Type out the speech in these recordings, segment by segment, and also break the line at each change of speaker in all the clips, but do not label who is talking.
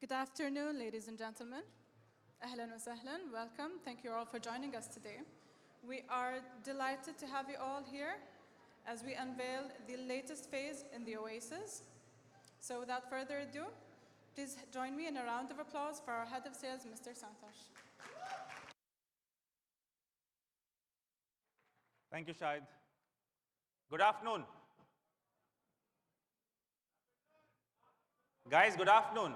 Good afternoon, ladies and gentlemen. Ahlan wa sahlan, welcome. Thank you all for joining us today. We are delighted to have you all here as we unveil the latest phase in the Oasis. So without further ado, please join me in a round of applause for our head of sales, Mr. Santosh.
Thank you, Shahid. Good afternoon. Guys, good afternoon.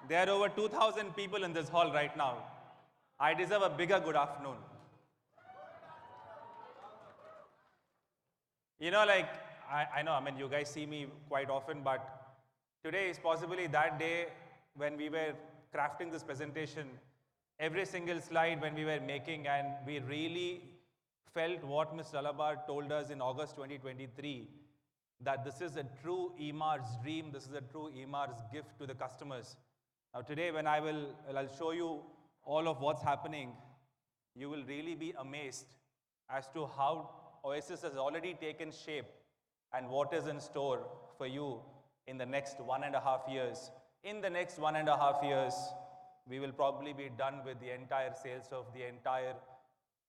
There are over 2,000 people in this hall right now. I deserve a bigger good afternoon. You know, like, I know, I mean, you guys see me quite often, but today is possibly that day when we were crafting this presentation, every single slide when we were making, and we really felt what Mr. Alabar told us in August 2023, that this is a true EMAR's dream, this is a true EMAR's gift to the customers. Now today when I'll show you all of what's happening, you will really be amazed as to how Oasis has already taken shape and what is in store for you in the next 1.5 years. In the next 1.5 years, we will probably be done with the entire sales of the entire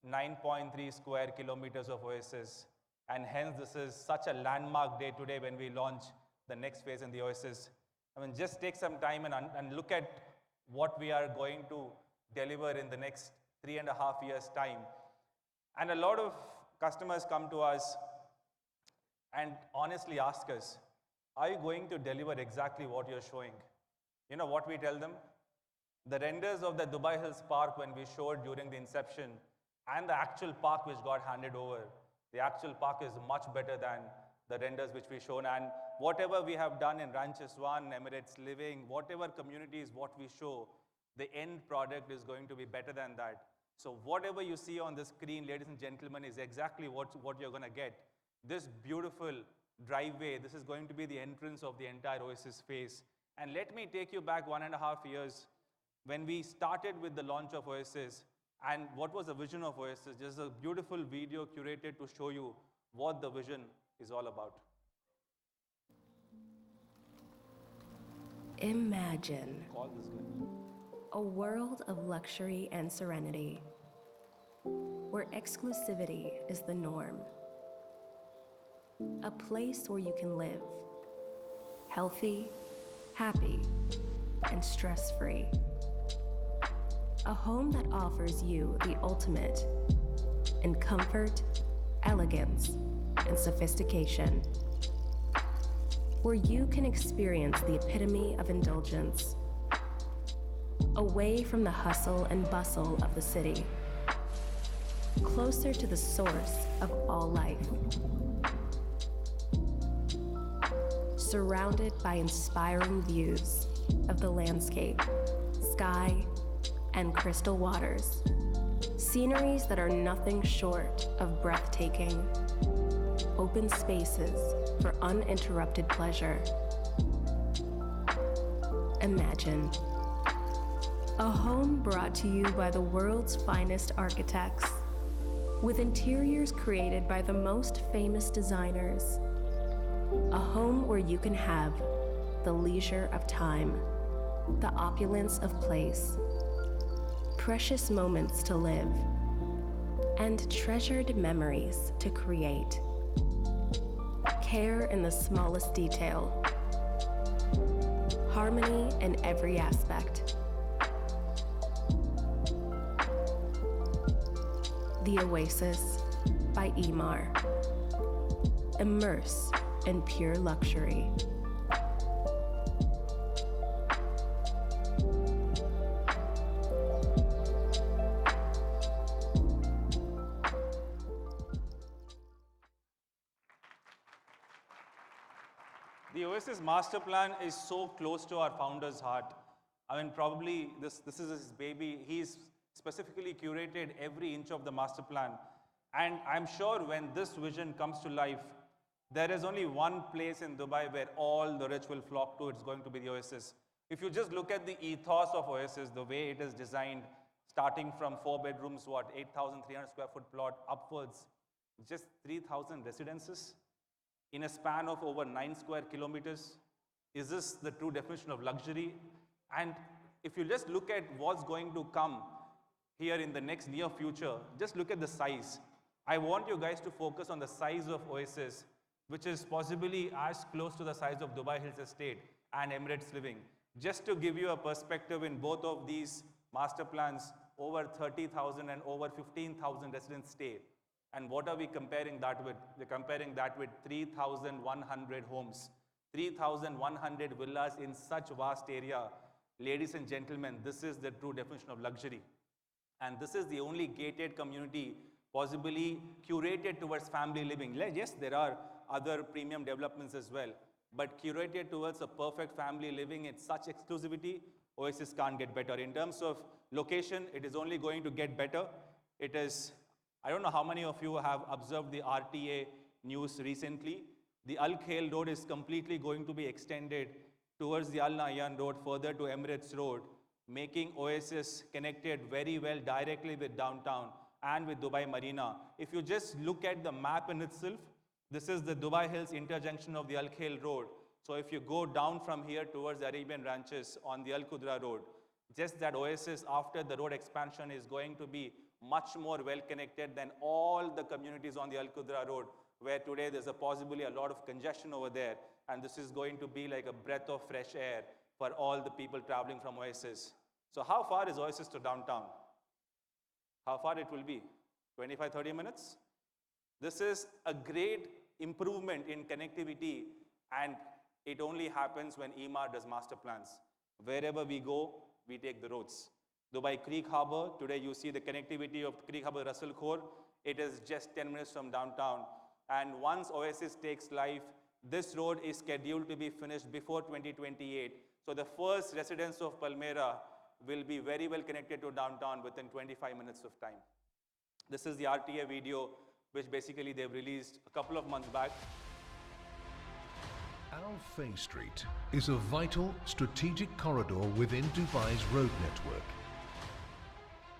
9.3 square kilometers of Oasis. And hence, this is such a landmark day today when we launch the next phase in the Oasis. I mean, just take some time and look at what we are going to deliver in the next 3.5 years' time. And a lot of customers come to us and honestly ask us, are you going to deliver exactly what you're showing? You know what we tell them? The renders of the Dubai Hills Park when we showed during the inception and the actual park which got handed over, the actual park is much better than the renders which we shown. And whatever we have done in Ranches 1, Emirates Living, whatever communities, what we show, the end product is going to be better than that. So whatever you see on the screen, ladies and gentlemen, is exactly what you're going to get. This beautiful driveway, this is going to be the entrance of the entire Oasis phase. And let me take you back 1.5 years when we started with the launch of Oasis and what was the vision of Oasis. Just a beautiful video curated to show you what the vision is all about.
Imagine
Call this guy.
a world of luxury and serenity, where exclusivity is the norm. A place where you can live healthy, happy, and stress-free. A home that offers you the ultimate in comfort, elegance, and sophistication. Where you can experience the epitome of indulgence, away from the hustle and bustle of the city, closer to the source of all life. Surrounded by inspiring views of the landscape, sky, and crystal waters. Sceneries that are nothing short of breathtaking. Open spaces for uninterrupted pleasure. Imagine a home brought to you by the world's finest architects, with interiors created by the most famous designers. A home where you can have the leisure of time, the opulence of place, precious moments to live, and treasured memories to create. Care in the smallest detail, harmony in every aspect. The Oasis by Emaar. Immerse in pure luxury.
The Oasis master plan is so close to our founder's heart. I mean, probably this is his baby. He's specifically curated every inch of the master plan. And I'm sure when this vision comes to life, there is only one place in Dubai where all the rich will flock to. It's going to be the Oasis. If you just look at the ethos of Oasis, the way it is designed, starting from 4 bedrooms, 8,300 square foot plot upwards, just 3,000 residences in a span of over 9 square kilometers. Is this the true definition of luxury? And if you just look at what's going to come here in the next near future, just look at the size. I want you guys to focus on the size of Oasis, which is possibly as close to the size of Dubai Hills Estate and Emirates Living. Just to give you a perspective, in both of these master plans, over 30,000 and over 15,000 residents stay. And what are we comparing that with? We're comparing that with 3,100 homes, 3,100 villas in such vast area. Ladies and gentlemen, this is the true definition of luxury. And this is the only gated community possibly curated towards family living. Yes, there are other premium developments as well, but curated towards a perfect family living in such exclusivity, Oasis can't get better. In terms of location, it is only going to get better. It is, I don't know how many of you have observed the RTA news recently. The Al Khail Road is completely going to be extended towards the Al Nahyan Road, further to Emirates Road, making Oasis connected very well directly with downtown and with Dubai Marina. If you just look at the map in itself, this is the Dubai Hills interjunction of the Al Khail Road. So if you go down from here towards the Arabian Ranches on the Al Qudra Road, just that Oasis after the road expansion is going to be much more well connected than all the communities on the Al Qudra Road, where today there's possibly a lot of congestion over there. And this is going to be like a breath of fresh air for all the people traveling from Oasis. So how far is Oasis to downtown? How far it will be? 25, 30 minutes? This is a great improvement in connectivity, and it only happens when Emaar does master plans. Wherever we go, we take the roads. Dubai Creek Harbor, today you see the connectivity of Creek Harbor Russell Khor. It is just 10 minutes from downtown. And once Oasis takes life, this road is scheduled to be finished before 2028. So the first residents of Palmyra will be very well connected to downtown within 25 minutes of time. This is the RTA video, which basically they've released a couple of months back.
Al Fay Street is a vital strategic corridor within Dubai's road network.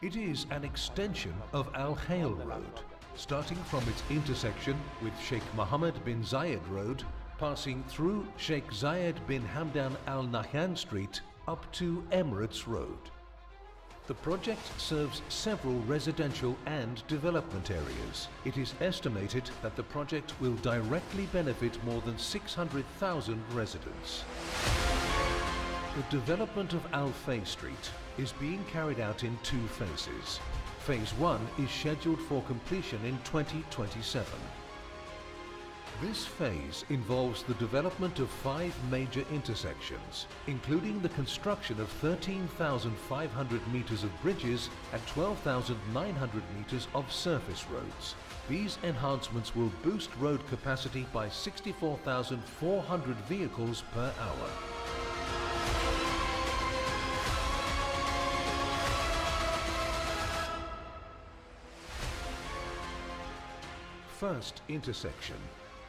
It is an extension of Al Khail Road, starting from its intersection with Sheikh Mohammed bin Zayed Road, passing through Sheikh Zayed bin Hamdan Al Nahyan Street up to Emirates Road. The project serves several residential and development areas. It is estimated that the project will directly benefit more than 600,000 residents. The development of Al Fay Street is being carried out in two phases. Phase 1 is scheduled for completion in 2027. This phase involves the development of 5 major intersections, including the construction of 13,500 meters of bridges and 12,900 meters of surface roads. These enhancements will boost road capacity by 64,400 vehicles per hour. First intersection.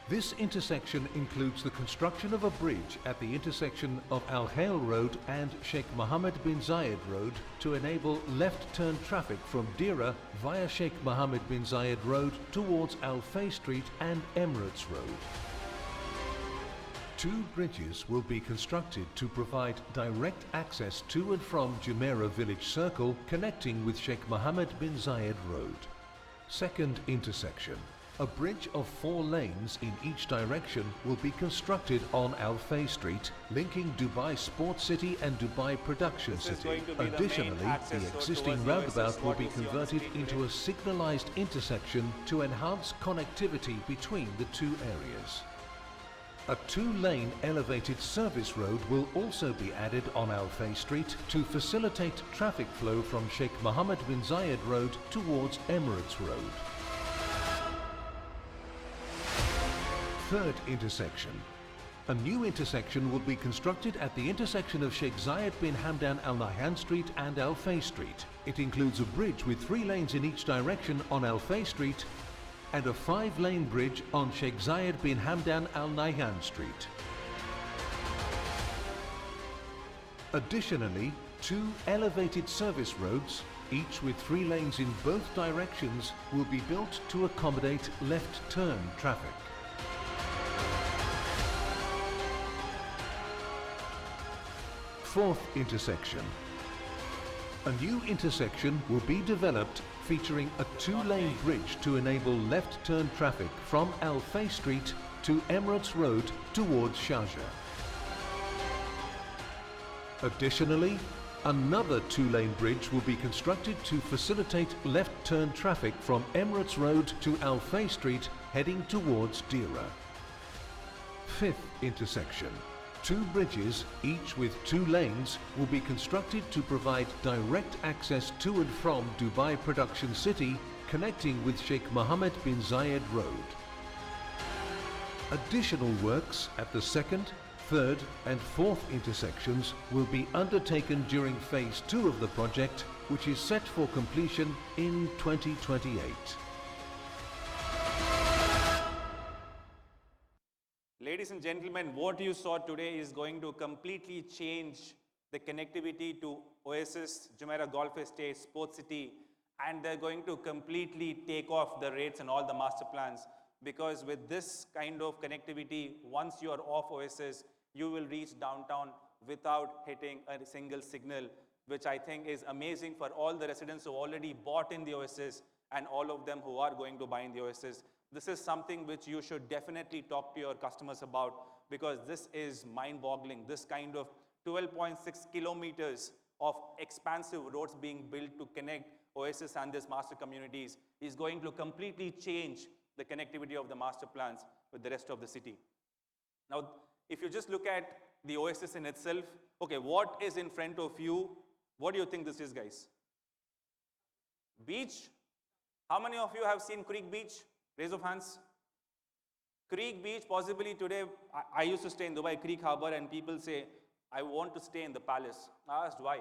This intersection includes the construction of a bridge at the intersection of Al Khail Road and Sheikh Mohammed bin Zayed Road to enable left-turn traffic from Dira via Sheikh Mohammed bin Zayed Road towards Al Fay Street and Emirates Road. 2 bridges will be constructed to provide direct access to and from Jumeirah Village Circle, connecting with Sheikh Mohammed bin Zayed Road. Second intersection. A bridge of 4 lanes in each direction will be constructed on Al Fay Street, linking Dubai Sports City and Dubai Production City. Additionally, the existing roundabout will be converted into a signalized intersection to enhance connectivity between the 2 areas. A 2-lane elevated service road will also be added on Al Fay Street to facilitate traffic flow from Sheikh Mohammed bin Zayed Road towards Emirates Road. Third intersection. A new intersection will be constructed at the intersection of Sheikh Zayed bin Hamdan Al Nahyan Street and Al Fay Street. It includes a bridge with 3 lanes in each direction on Al Fay Street and a 5-lane bridge on Sheikh Zayed bin Hamdan Al Nahyan Street. Additionally, 2 elevated service roads, each with 3 lanes in both directions, will be built to accommodate left-turn traffic. Fourth intersection. A new intersection will be developed featuring a 2-lane bridge to enable left-turn traffic from Al Fay Street to Emirates Road towards Sharjah. Additionally, another 2-lane bridge will be constructed to facilitate left-turn traffic from Emirates Road to Al Fay Street heading towards Dira. Fifth intersection. 2 bridges, each with 2 lanes, will be constructed to provide direct access to and from Dubai Production City, connecting with Sheikh Mohammed bin Zayed Road. Additional works at the 2nd, 3rd and 4th intersections will be undertaken during Phase 2 of the project, which is set for completion in 2028.
Ladies and gentlemen, what you saw today is going to completely change the connectivity to Oasis, Jumeirah Golf Estate, Sports City, and they're going to completely take off the rates and all the master plans, because with this kind of connectivity, once you are off Oasis, you will reach downtown without hitting a single signal, which I think is amazing for all the residents who already bought in the Oasis and all of them who are going to buy in the Oasis. This is something which you should definitely talk to your customers about, because this is mind-boggling. This kind of 12.6 kilometers of expansive roads being built to connect Oasis and these master communities is going to completely change the connectivity of the master plans with the rest of the city. Now, if you just look at the Oasis in itself, okay, what is in front of you? What do you think this is, guys? Beach? How many of you have seen Creek Beach? Raise of hands. Creek Beach, possibly today, I used to stay in Dubai Creek Harbor, and people say, I want to stay in the palace. I asked why.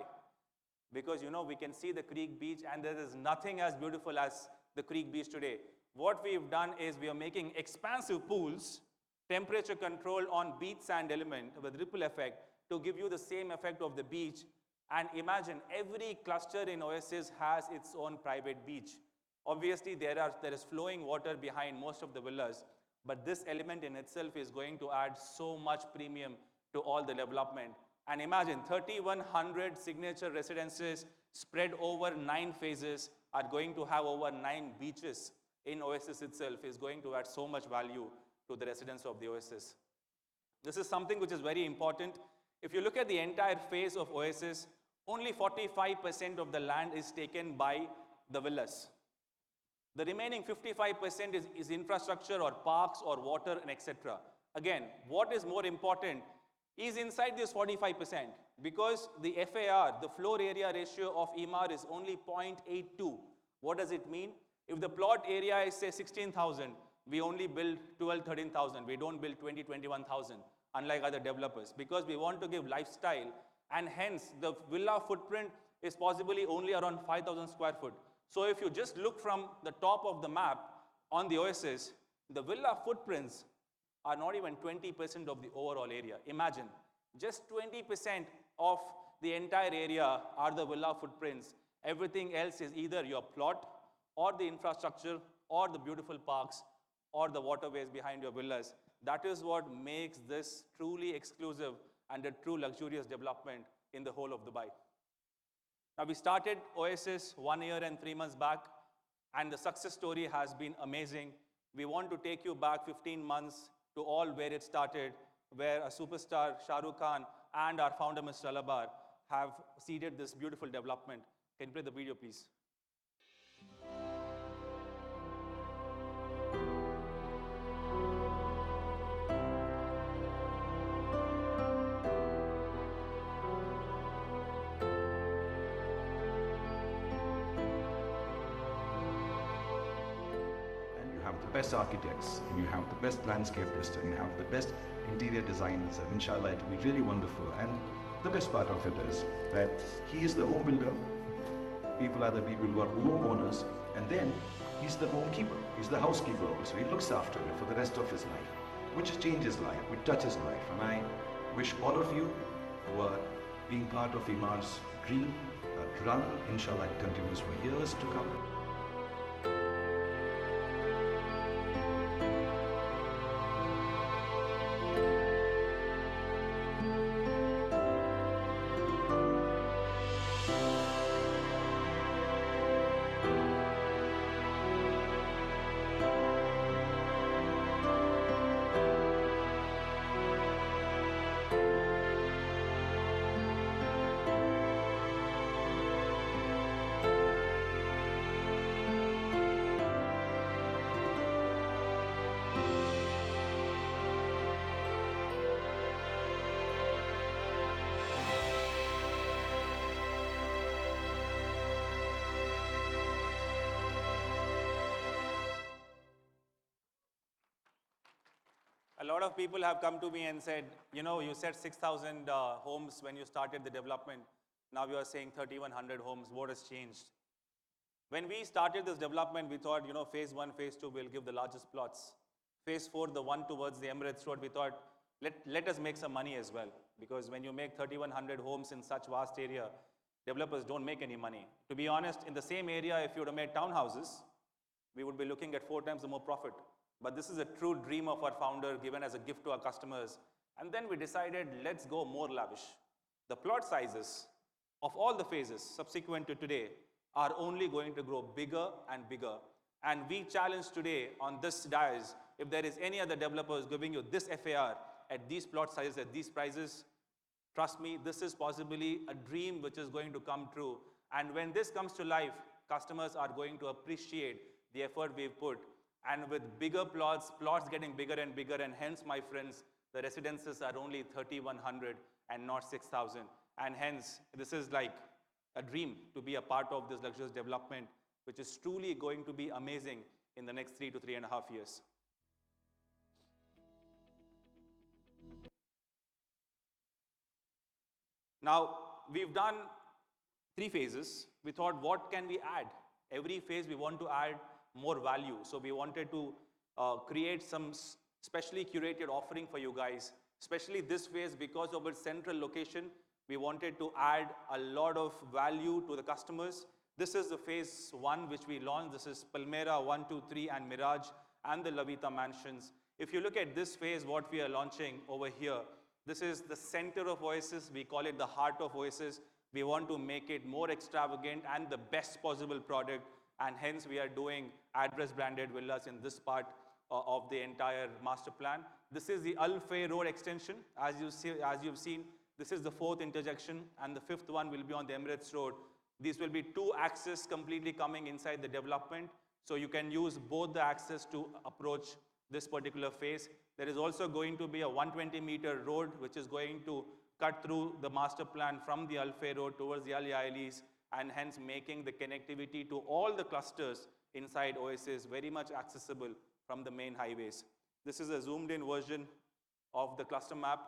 because we can see the creek beach, and there is nothing as beautiful as the creek beach today. What we've done is we are making expansive pools, temperature control on beach sand element with ripple effect to give you the same effect of the beach. And imagine every cluster in Oasis has its own private beach. Obviously, there is flowing water behind most of the villas, but this element in itself is going to add so much premium to all the development. And imagine 3,100 signature residences spread over 9 phases are going to have over 9 beaches in Oasis itself, is going to add so much value to the residents of the Oasis. This is something which is very important. If you look at the entire phase of Oasis, only 45% of the land is taken by the villas. The remaining 55% is infrastructure or parks or water and etc. Again, what is more important is inside this 45%, because the FAR, the floor area ratio of EMAR, is only 0.82. What does it mean? If the plot area is say 16,000, we only build 12, 13,000. We don't build 20, 21,000, unlike other developers, because we want to give lifestyle, and hence the villa footprint is possibly only around 5,000 square foot. So if you just look from the top of the map on the Oasis, the villa footprints are not even 20% of the overall area. Imagine, just 20% of the entire area are the villa footprints. Everything else is either your plot or the infrastructure or the beautiful parks or the waterways behind your villas. That is what makes this truly exclusive and a true luxurious development in the whole of Dubai. Now, we started Oasis 1 year and 3 months back, and the success story has been amazing. We want to take you back 15 months to all where it started, where a superstar, Shah Rukh Khan, and our founder, Mr. Alabar, have seeded this beautiful development. Can you play the video, please?
Best architects, and you have the best landscapists, and you have the best interior designers, and inshallah it will be really wonderful. And the best part of it is that he is the home builder, people are the people who are homeowners, and then he's the homekeeper, he's the housekeeper also. He looks after it for the rest of his life, which changes life, which touches life. And I wish all of you who are being part of Imar's dream run, inshallah it continues for years to come.
A lot of people have come to me and said, you said 6,000 homes when you started the development. Now you are saying 3,100 homes. What has changed? When we started this development, we thought, phase 1, phase 2 will give the largest plots. Phase 4, the one towards the Emirates Road, we thought, let us make some money as well. Because when you make 3,100 homes in such vast area, developers don't make any money. To be honest, in the same area, if you would have made townhouses, we would be looking at 4 times the more profit. But this is a true dream of our founder given as a gift to our customers. And then we decided, let's go more lavish. The plot sizes of all the phases subsequent to today are only going to grow bigger and bigger. And we challenge today on this dais, if there is any other developers giving you this FAR at these plot sizes, at these prices, trust me, this is possibly a dream which is going to come true. And when this comes to life, customers are going to appreciate the effort we've put. And with bigger plots getting bigger and bigger, and hence, my friends, the residences are only 3,100 and not 6,000. And hence, this is like a dream to be a part of this luxurious development, which is truly going to be amazing in the next 3 to 3.5 years. Now, we've done 3 phases, we thought, what can we add? Every phase we want to add more value. So we wanted to create some specially curated offering for you guys, especially this phase because of its central location. We wanted to add a lot of value to the customers. This is the phase 1 which we launched. This is Palmera 1, 2, 3 and Mirage and the Lavita Mansions. If you look at this phase, what we are launching over here, this is the center of Oasis. We call it the heart of Oasis. We want to make it more extravagant and the best possible product, and hence we are doing address branded villas in this part of the entire master plan. This is the Al Fay Road extension. As you've seen, this is the 4th intersection, and the 5th one will be on the Emirates Road. These will be 2 axes completely coming inside the development, so you can use both the axes to approach this particular phase. There is also going to be a 120-meter road which is going to cut through the master plan from the Al Fay Road towards the Al Yaelis, and hence making the connectivity to all the clusters inside Oasis very much accessible from the main highways. This is a zoomed in version of the cluster map.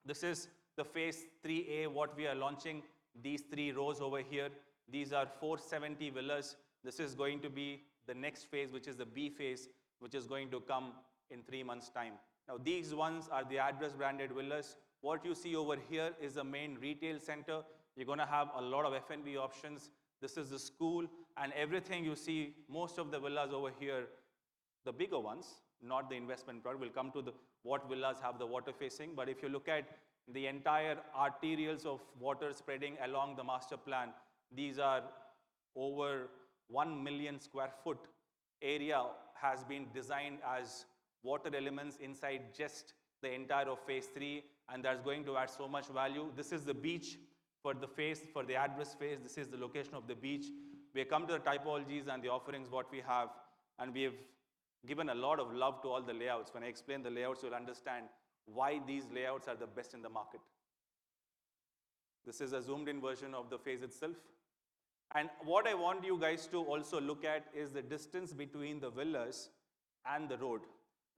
This is the phase 3A, what we are launching. These 3 rows over here, these are 470 villas. This is going to be the next phase, which is the B phase, which is going to come in 3 months' time. Now, these ones are the address branded villas. What you see over here is the main retail center. You're going to have a lot of F&B options. This is the school, and everything you see, most of the villas over here, the bigger ones, not the investment product. We'll come to what villas have the water facing. But if you look at the entire arterials of water spreading along the master plan, these are over 1 million square foot area has been designed as water elements inside just the entire of phase 3, and that's going to add so much value. This is the beach for the phase, for the address phase. This is the location of the beach. We have come to the typologies and the offerings what we have, and we have given a lot of love to all the layouts. When I explain the layouts, you'll understand why these layouts are the best in the market. This is a zoomed in version of the phase itself. And what I want you guys to also look at is the distance between the villas and the road.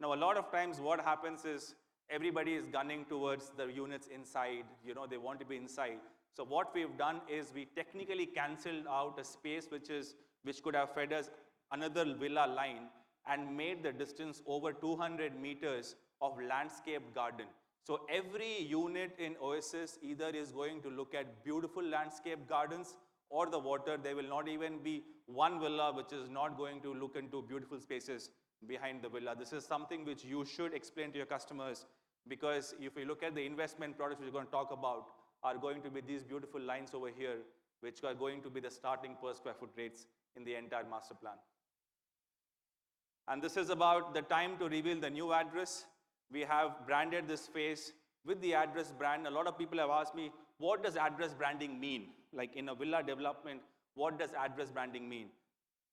Now, a lot of times what happens is everybody is gunning towards the units inside, they want to be inside. So what we've done is we technically canceled out a space which could have fed us another villa line and made the distance over 200 meters of landscaped garden. So every unit in Oasis either is going to look at beautiful landscape gardens or the water. There will not even be one villa which is not going to look into beautiful spaces behind the villa. This is something which you should explain to your customers, because if you look at the investment products which we're going to talk about, are going to be these beautiful lines over here, which are going to be the starting per square foot rates in the entire master plan. And this is about the time to reveal the new address. We have branded this phase with the address brand. A lot of people have asked me, what does address branding mean? Like in a villa development, what does address branding mean?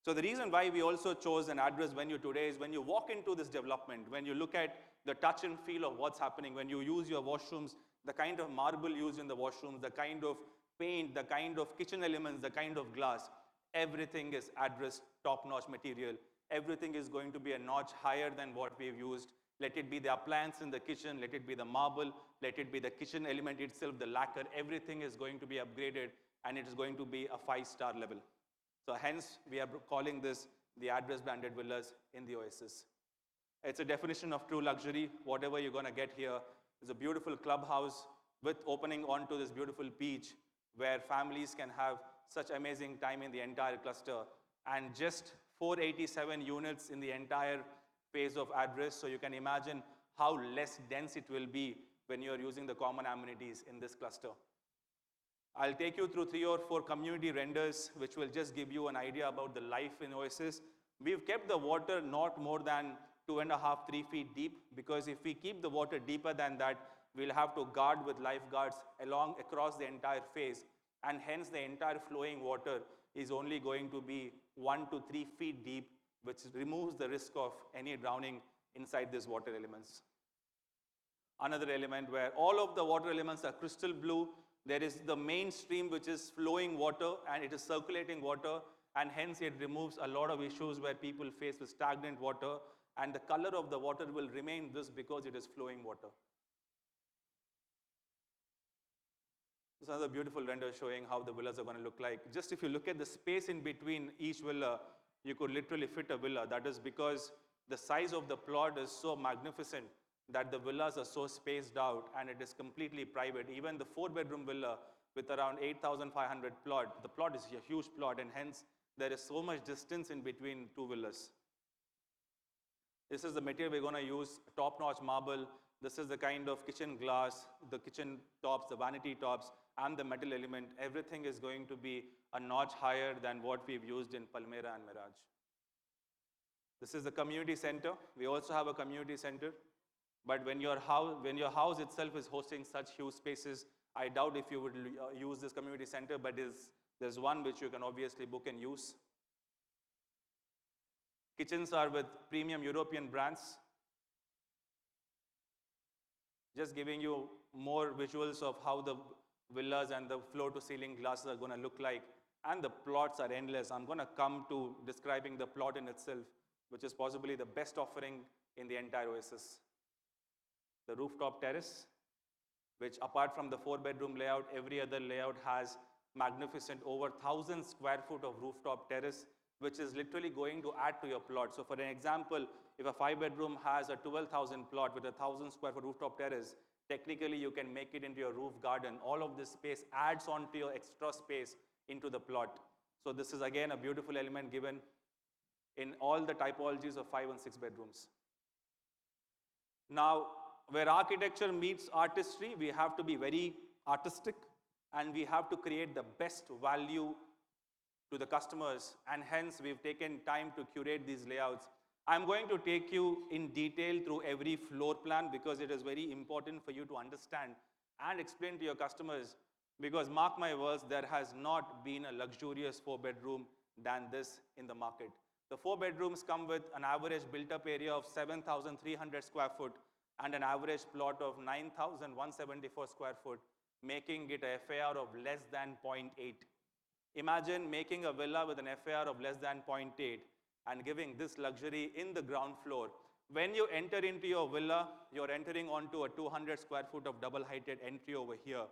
So the reason why we also chose an address venue today is when you walk into this development, when you look at the touch and feel of what's happening, when you use your washrooms, the kind of marble used in the washrooms, the kind of paint, the kind of kitchen elements, the kind of glass, everything is address top-notch material. Everything is going to be a notch higher than what we've used. Let it be the appliance in the kitchen, let it be the marble, let it be the kitchen element itself, the lacquer, everything is going to be upgraded, and it is going to be a 5-star level. So hence, we are calling this the address branded villas in the Oasis. It's a definition of true luxury. Whatever you're going to get here is a beautiful clubhouse with opening onto this beautiful beach where families can have such amazing time in the entire cluster, and just 487 units in the entire phase of address. So you can imagine how less dense it will be when you're using the common amenities in this cluster. I'll take you through 3 or 4 community renders, which will just give you an idea about the life in Oasis. We've kept the water not more than 2.5, 3 feet deep, because if we keep the water deeper than that, we'll have to guard with lifeguards across the entire phase, and hence the entire flowing water is only going to be 1 to 3 feet deep, which removes the risk of any drowning inside these water elements. Another element where all of the water elements are crystal blue. There is the main stream which is flowing water, and it is circulating water, and hence it removes a lot of issues where people face with stagnant water, and the color of the water will remain this because it is flowing water. This is another beautiful render showing how the villas are going to look like. Just if you look at the space in between each villa, you could literally fit a villa. That is because the size of the plot is so magnificent that the villas are so spaced out and it is completely private. Even the 4-bedroom villa with around 8,500 plot, the plot is a huge plot and hence there is so much distance in between two villas. This is the material we're going to use, top-notch marble. This is the kind of kitchen glass, the kitchen tops, the vanity tops, and the metal element. Everything is going to be a notch higher than what we've used in Palmyra and Mirage. This is the community center. We also have a community center. But when your house itself is hosting such huge spaces, I doubt if you would use this community center, but there's one which you can obviously book and use. Kitchens are with premium European brands. Just giving you more visuals of how the villas and the floor-to-ceiling glasses are going to look like. And the plots are endless. I'm going to come to describing the plot in itself, which is possibly the best offering in the entire Oasis. The rooftop terrace, which apart from the 4-bedroom layout, every other layout has magnificent over 1,000 square foot of rooftop terrace, which is literally going to add to your plot. So for an example, if a 5-bedroom has a 12,000 plot with a 1,000 square foot rooftop terrace, technically you can make it into your roof garden. All of this space adds on to your extra space into the plot. So this is again a beautiful element given in all the typologies of 5 and 6 bedrooms. Now, where architecture meets artistry, we have to be very artistic and we have to create the best value to the customers, and hence we've taken time to curate these layouts. I'm going to take you in detail through every floor plan because it is very important for you to understand and explain to your customers, because mark my words, there has not been a luxurious 4-bedroom than this in the market. The 4 bedrooms come with an average built-up area of 7,300 square foot and an average plot of 9,174 square foot, making it a FAR of less than 0.8. Imagine making a villa with an FAR of less than 0.8 and giving this luxury in the ground floor. When you enter into your villa, you're entering onto a 200 square foot of double-heighted entry over here.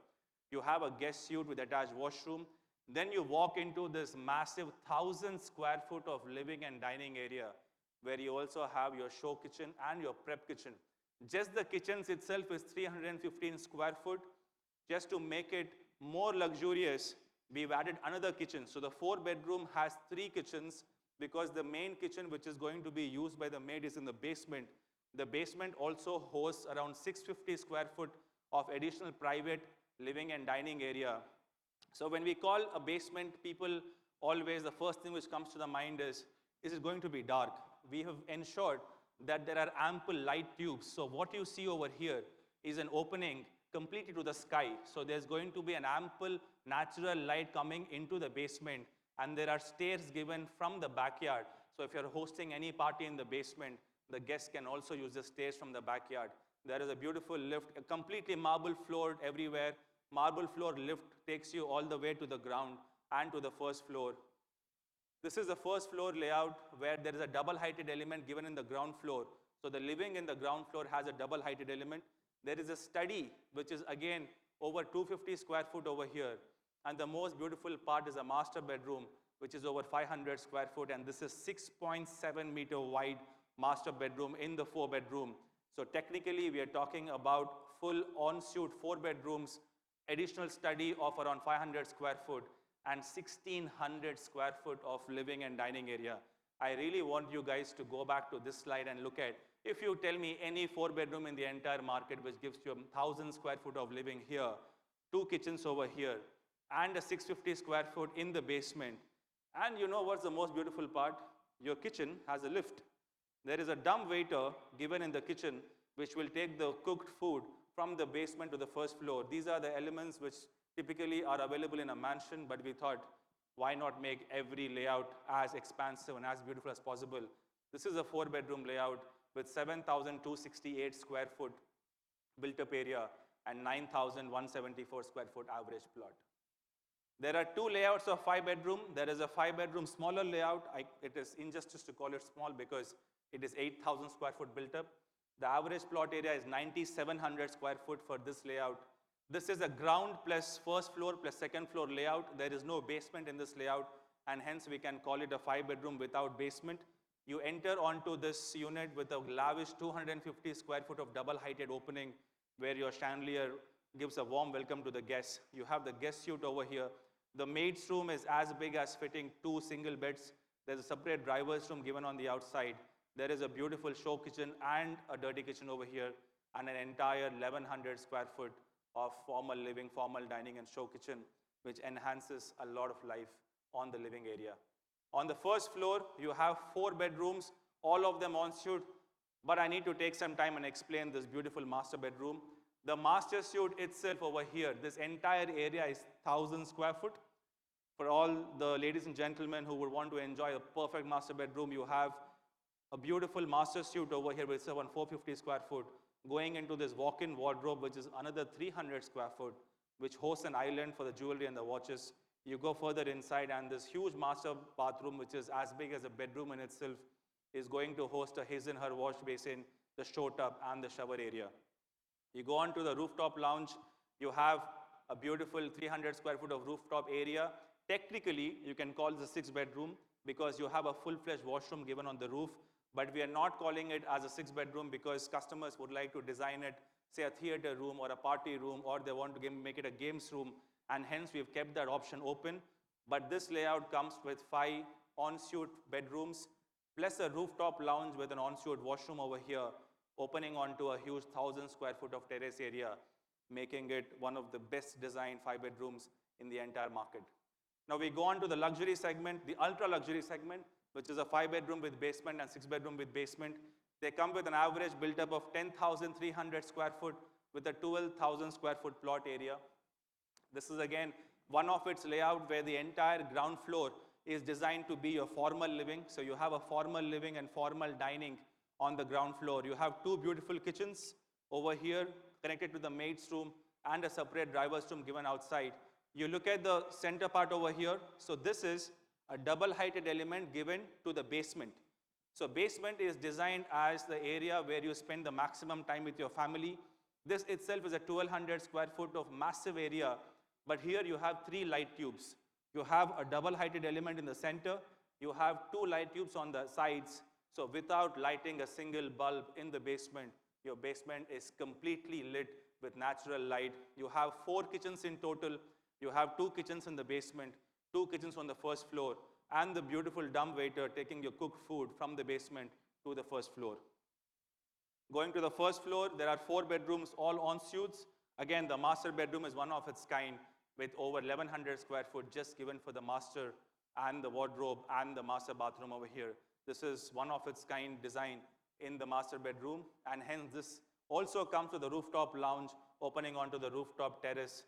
You have a guest suite with attached washroom. Then you walk into this massive 1,000 square foot of living and dining area where you also have your show kitchen and your prep kitchen. Just the kitchens itself is 315 square foot. Just to make it more luxurious, we've added another kitchen. So the 4-bedroom has 3 kitchens because the main kitchen, which is going to be used by the maid, is in the basement. The basement also hosts around 650 square foot of additional private living and dining area. So when we call a basement, people always, the first thing which comes to the mind is it going to be dark? We have ensured that there are ample light tubes. So what you see over here is an opening completely to the sky. So there's going to be an ample natural light coming into the basement, and there are stairs given from the backyard. So if you're hosting any party in the basement, the guests can also use the stairs from the backyard. There is a beautiful lift, a completely marble floored everywhere. Marble floor lift takes you all the way to the ground and to the first floor. This is the first floor layout where there is a double-heighted element given in the ground floor. So the living in the ground floor has a double-heighted element. There is a study, which is again over 250 square foot over here. And the most beautiful part is a master bedroom, which is over 500 square foot. And this is 6.7 meter wide master bedroom in the 4-bedroom. So technically, we are talking about full en-suite 4 bedrooms, additional study of around 500 square foot, and 1,600 square foot of living and dining area. I really want you guys to go back to this slide and look at, if you tell me any 4-bedroom in the entire market which gives you 1,000 square foot of living here, 2 kitchens over here, and a 650 square foot in the basement. And you know what's the most beautiful part? Your kitchen has a lift. There is a dumb waiter given in the kitchen which will take the cooked food from the basement to the first floor. These are the elements which typically are available in a mansion, but we thought, why not make every layout as expansive and as beautiful as possible? This is a 4-bedroom layout with 7,268 square foot built-up area and 9,174 square foot average plot. There are 2 layouts of 5-bedroom. There is a 5-bedroom smaller layout. It is injustice to call it small because it is 8,000 square foot built up. The average plot area is 9,700 square foot for this layout. This is a ground plus first floor plus second floor layout. There is no basement in this layout, and hence we can call it a 5-bedroom without basement. You enter onto this unit with a lavish 250 square foot of double-heighted opening where your chandelier gives a warm welcome to the guests. You have the guest suite over here. The maid's room is as big as fitting 2 single beds. There's a separate driver's room given on the outside. There is a beautiful show kitchen and a dirty kitchen over here, and an entire 1,100 square foot of formal living, formal dining and show kitchen, which enhances a lot of life on the living area. On the first floor, you have 4 bedrooms, all of them en suite, but I need to take some time and explain this beautiful master bedroom. The master suite itself over here, this entire area is 1,000 square foot. For all the ladies and gentlemen who would want to enjoy a perfect master bedroom, you have a beautiful master suite over here with 450 square foot, going into this walk-in wardrobe, which is another 300 square foot, which hosts an island for the jewelry and the watches. You go further inside, and this huge master bathroom, which is as big as a bedroom in itself, is going to host a his and her wash basin, the show tub, and the shower area. You go on to the rooftop lounge. You have a beautiful 300 square foot of rooftop area. Technically, you can call this a 6-bedroom because you have a full-fledged washroom given on the roof. But we are not calling it as a 6-bedroom because customers would like to design it, say, a theater room or a party room, or they want to make it a games room, and hence we've kept that option open. But this layout comes with 5 en-suite bedrooms, plus a rooftop lounge with an en-suite washroom over here, opening onto a huge 1,000 square foot of terrace area, making it one of the best designed 5-bedrooms in the entire market. Now we go on to the luxury segment, the ultra-luxury segment, which is a 5-bedroom with basement and 6-bedroom with basement. They come with an average built-up of 10,300 square foot with a 12,000 square foot plot area. This is again one of its layout where the entire ground floor is designed to be a formal living. So you have a formal living and formal dining on the ground floor. You have 2 beautiful kitchens over here connected to the maid's room and a separate driver's room given outside. You look at the center part over here. So this is a double-heighted element given to the basement. So basement is designed as the area where you spend the maximum time with your family. This itself is a 1,200 square foot of massive area, but here you have 3 light tubes. You have a double-heighted element in the center. You have 2 light tubes on the sides. So without lighting a single bulb in the basement, your basement is completely lit with natural light. You have 4 kitchens in total. You have 2 kitchens in the basement, 2 kitchens on the first floor, and the beautiful dumbwaiter taking your cooked food from the basement to the first floor. Going to the first floor, there are 4 bedrooms, all en suites. Again, the master bedroom is one of its kind with over 1,100 square foot just given for the master and the wardrobe and the master bathroom over here. This is one of its kind design in the master bedroom, and hence this also comes with a rooftop lounge opening onto the rooftop terrace,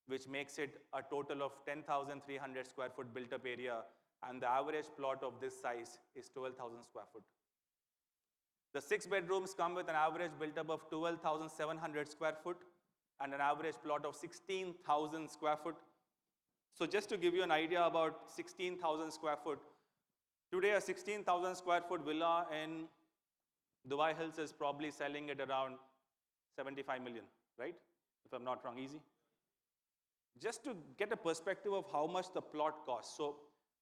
which makes it a total of 10,300 square foot built-up area, and the average plot of this size is 12,000 square foot. The 6 bedrooms come with an average built-up of 12,700 square foot and an average plot of 16,000 square foot. So just to give you an idea about 16,000 square foot, today a 16,000 square foot villa in Dubai Hills is probably selling at around 75 million, right? If I'm not wrong, easy. Just to get a perspective of how much the plot costs. So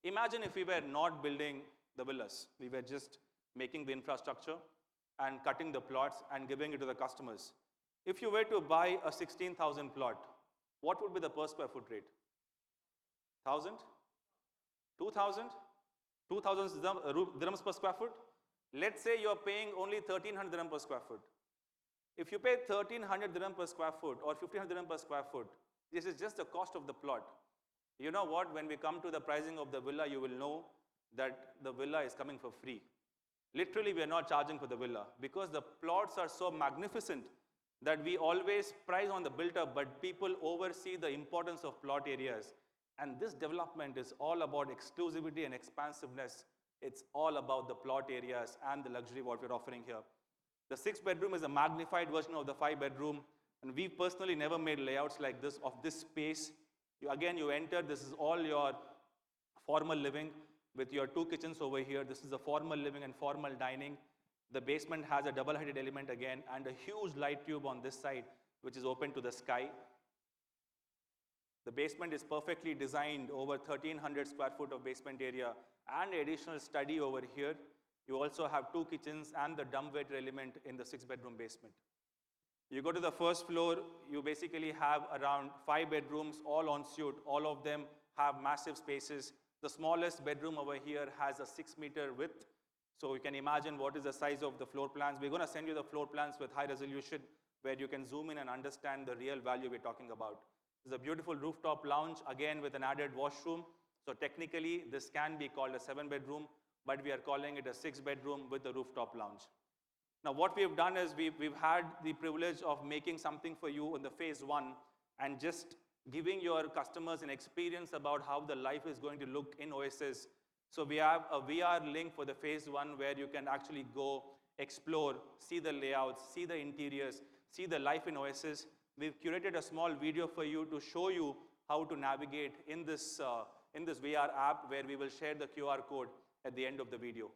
imagine if we were not building the villas, we were just making the infrastructure and cutting the plots and giving it to the customers. If you were to buy a 16,000 plot, what would be the per square foot rate? 1,000? 2,000? 2,000 dirhams per square foot? Let's say you're paying only 1,300 dirham per square foot. If you pay 1,300 dirham per square foot or 1,500 dirham per square foot, this is just the cost of the plot. You know what? When we come to the pricing of the villa, you will know that the villa is coming for free. Literally, we are not charging for the villa because the plots are so magnificent that we always price on the built-up, but people oversee the importance of plot areas. And this development is all about exclusivity and expansiveness. It's all about the plot areas and the luxury what we're offering here. The 6 bedroom is a magnified version of the 5 bedroom. And we personally never made layouts like this of this space. Again, you enter, this is all your formal living with your 2 kitchens over here. This is a formal living and formal dining. The basement has a double-headed element again and a huge light tube on this side, which is open to the sky. The basement is perfectly designed, over 1,300 square foot of basement area, and additional study over here. You also have 2 kitchens and the dumbwaiter element in the 6-bedroom basement. You go to the first floor, you basically have around 5 bedrooms, all en suite. All of them have massive spaces. The smallest bedroom over here has a 6-meter width. So you can imagine what is the size of the floor plans. We're going to send you the floor plans with high resolution where you can zoom in and understand the real value we're talking about. There's a beautiful rooftop lounge, again with an added washroom. So technically, this can be called a 7-bedroom, but we are calling it a 6-bedroom with a rooftop lounge. Now, what we've done is we've had the privilege of making something for you in the phase 1 and just giving your customers an experience about how the life is going to look in Oasis. So we have a VR link for the phase 1 where you can actually go, explore, see the layouts, see the interiors, see the life in Oasis. We've curated a small video for you to show you how to navigate in this VR app, where we will share the QR code at the end of the video.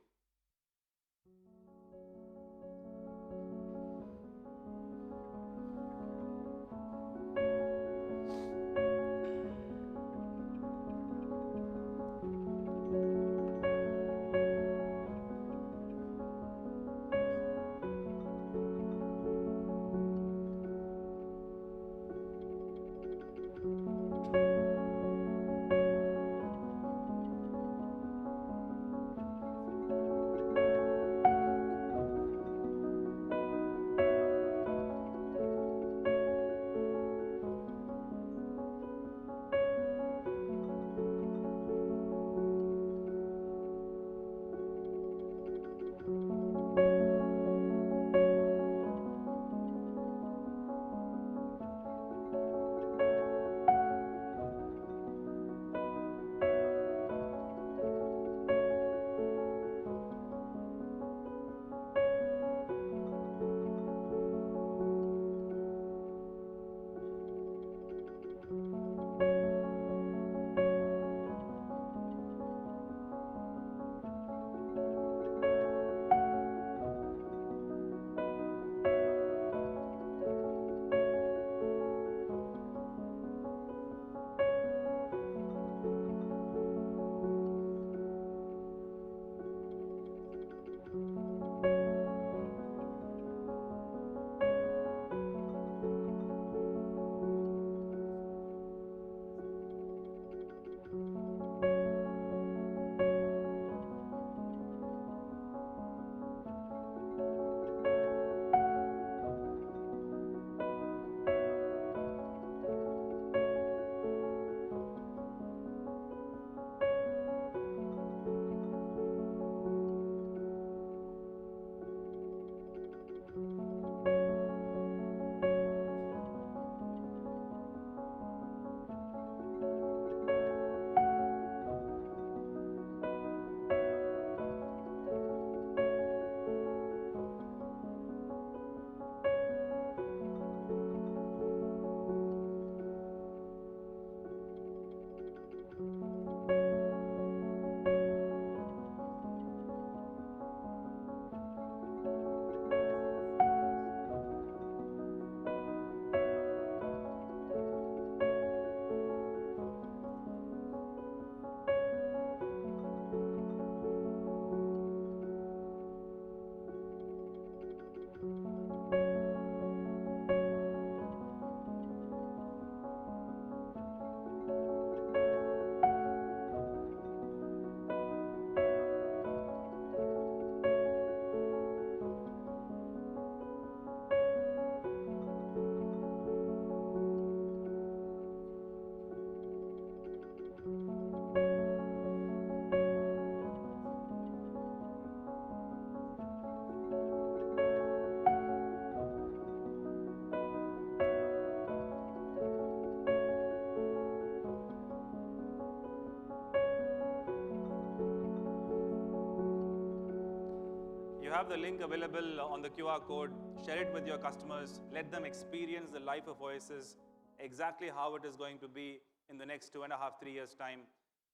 have the link available on the QR code. Share it with your customers. Let them experience the life of Oasis, exactly how it is going to be in the next 2.5, 3 years' time.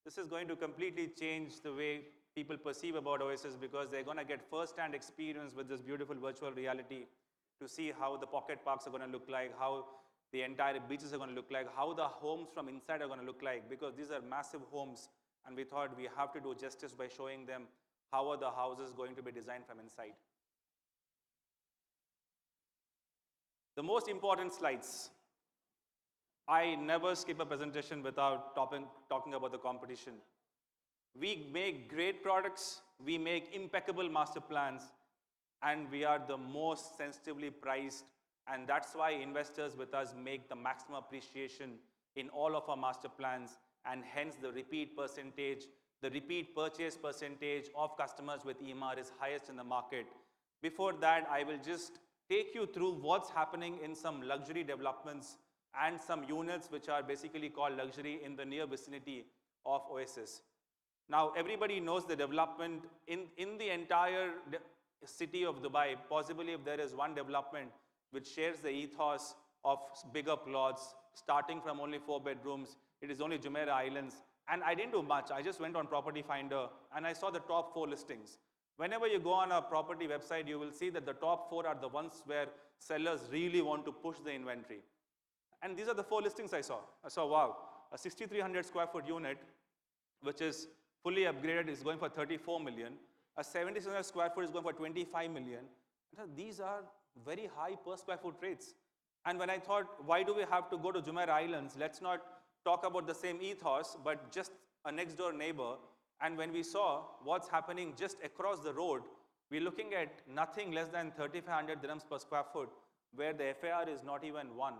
This is going to completely change the way people perceive about Oasis, because they're going to get first-hand experience with this beautiful virtual reality to see how the pocket parks are going to look like, how the entire beaches are going to look like, how the homes from inside are going to look like, because these are massive homes, and we thought we have to do justice by showing them how are the houses going to be designed from inside. The most important slides. I never skip a presentation without talking about the competition. We make great products, we make impeccable master plans, and we are the most sensitively priced, and that's why investors with us make the maximum appreciation in all of our master plans, and hence the repeat percentage, the repeat purchase percentage of customers with EMR is highest in the market. Before that, I will just take you through what's happening in some luxury developments and some units which are basically called luxury in the near vicinity of Oasis. Now, everybody knows the development in the entire city of Dubai. Possibly if there is one development which shares the ethos of bigger plots, starting from only 4 bedrooms, it is only Jumeirah Islands. And I didn't do much. I just went on Property Finder and I saw the top 4 listings. Whenever you go on a property website, you will see that the top 4 are the ones where sellers really want to push the inventory. And these are the 4 listings I saw. I saw, wow, a 6,300 square foot unit, which is fully upgraded, is going for 34 million. A 7,600 square foot is going for 25 million. These are very high per square foot rates. And when I thought, why do we have to go to Jumeirah Islands? Let's not talk about the same ethos, but just a next door neighbor. And when we saw what's happening just across the road, we're looking at nothing less than 3,500 dirhams per square foot, where the FAR is not even 1.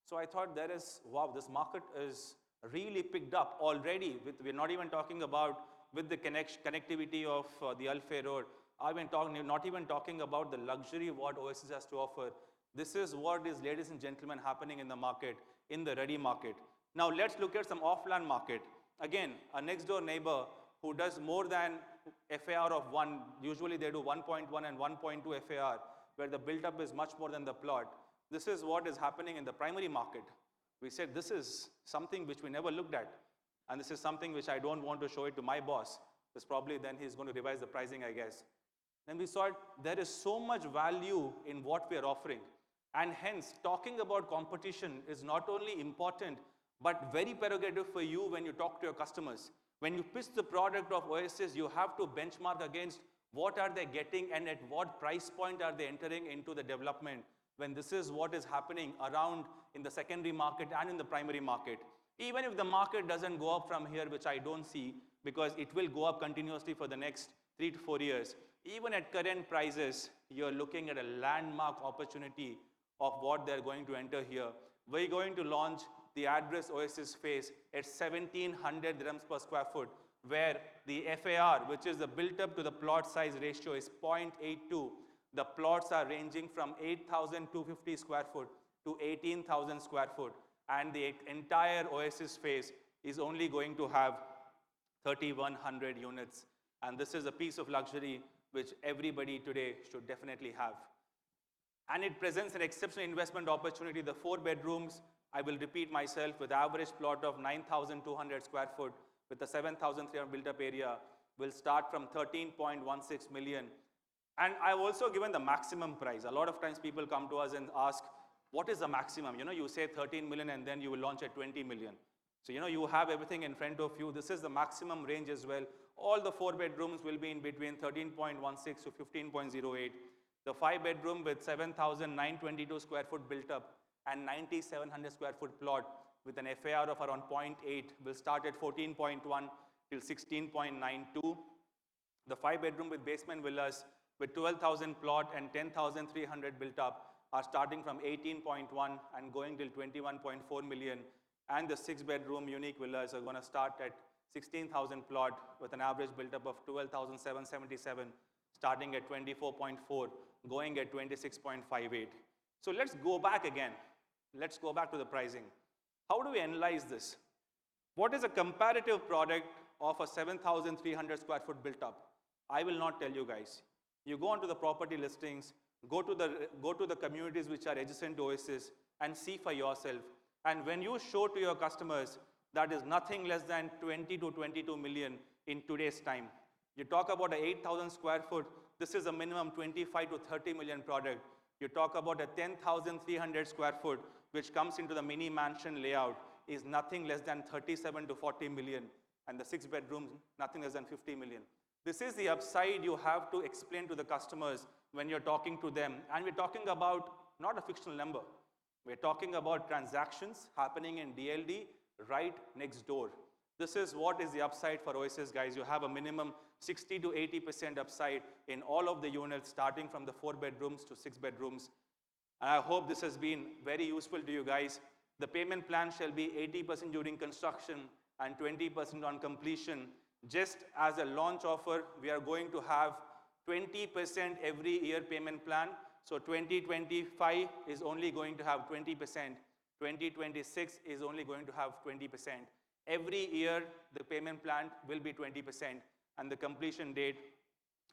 So I thought there is, wow, this market is really picked up already. We're not even talking about with the connectivity of the Al Fair Road. Not even talking about the luxury what Oasis has to offer. This is what is, ladies and gentlemen, happening in the market, in the ready market. Now let's look at some off-land market. Again, a next door neighbor who does more than FAR of 1, usually they do 1.1 and 1.2 FAR, where the build-up is much more than the plot. This is what is happening in the primary market. We said this is something which we never looked at. And this is something which I don't want to show it to my boss. Because probably then he's going to revise the pricing, I guess. Then we saw there is so much value in what we are offering. And hence, talking about competition is not only important, but very prerogative for you when you talk to your customers. When you pitch the product of Oasis, you have to benchmark against what are they getting and at what price point are they entering into the development, when this is what is happening around in the secondary market and in the primary market. Even if the market doesn't go up from here, which I don't see, because it will go up continuously for the next 3 to 4 years, even at current prices, you're looking at a landmark opportunity of what they're going to enter here. We're going to launch the address Oasis phase at 1,700 dirhams per square foot, where the FAR, which is the built up to the plot size ratio, is 0.82. The plots are ranging from 8,250 square foot to 18,000 square foot. And the entire Oasis phase is only going to have 3,100 units. And this is a piece of luxury which everybody today should definitely have. And it presents an exceptional investment opportunity. The 4 bedrooms, I will repeat myself, with average plot of 9,200 square foot with a 7,300 built up area, will start from 13.16 million. And I've also given the maximum price. A lot of times people come to us and ask, what is the maximum? You say 13 million and then you will launch at 20 million. So, you have everything in front of you. This is the maximum range as well. All the 4 bedrooms will be in between 13.16 to 15.08. The 5 bedroom with 7,922 square foot built up and 9,700 square foot plot with an FAR of around 0.8 will start at 14.1 till 16.92. The 5 bedroom with basement villas with 12,000 plot and 10,300 built up are starting from 18.1 and going till 21.4 million. And the 6 bedroom unique villas are going to start at 16,000 plot with an average built up of 12,777, starting at 24.4, going at 26.58. So let's go back again. Let's go back to the pricing. How do we analyze this? What is a comparative product of a 7,300 square foot built up? I will not tell you guys. You go onto the property listings, go to the communities which are adjacent to Oasis and see for yourself. And when you show to your customers that is nothing less than 20 to 22 million in today's time. You talk about an 8,000 square foot, this is a minimum 25 to 30 million product. You talk about a 10,300 square foot, which comes into the mini mansion layout, is nothing less than 37 to 40 million, and the 6 bedrooms, nothing less than 50 million. This is the upside you have to explain to the customers when you're talking to them. And we're talking about not a fictional number. We're talking about transactions happening in DLD right next door. This is what is the upside for Oasis, guys. You have a minimum 60 to 80% upside in all of the units, starting from the 4 bedrooms to 6 bedrooms. And I hope this has been very useful to you guys. The payment plan shall be 80% during construction and 20% on completion. Just as a launch offer, we are going to have 20% every year payment plan. So 2025 is only going to have 20%. 2026 is only going to have 20%. Every year, the payment plan will be 20%. And the completion date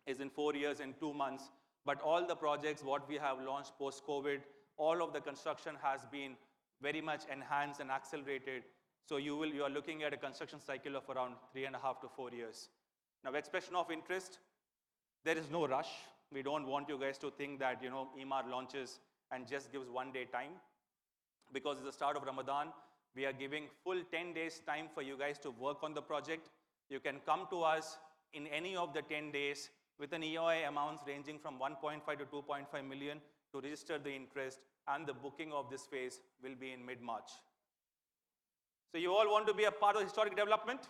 is in 4 years and 2 months. But all the projects, what we have launched post-COVID, all of the construction has been very much enhanced and accelerated. So you are looking at a construction cycle of around 3.5 to 4 years. Now, expression of interest, there is no rush. We don't want you guys to think that, Emaar launches and just gives 1 day time. Because it's the start of Ramadan, we are giving full 10 days time for you guys to work on the project. You can come to us in any of the 10 days with an EOI amounts ranging from 1.5 to 2.5 million to register the interest, and the booking of this phase will be in mid-March. So you all want to be a part of historic development?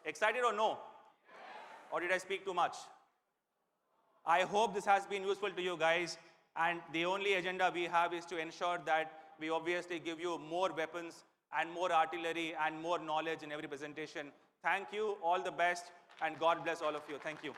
Excited or no? Or did I speak too much? I hope this has been useful to you guys, and the only agenda we have is to ensure that we obviously give you more weapons and more artillery and more knowledge in every presentation. Thank you, all the best, and God bless all of you. Thank you.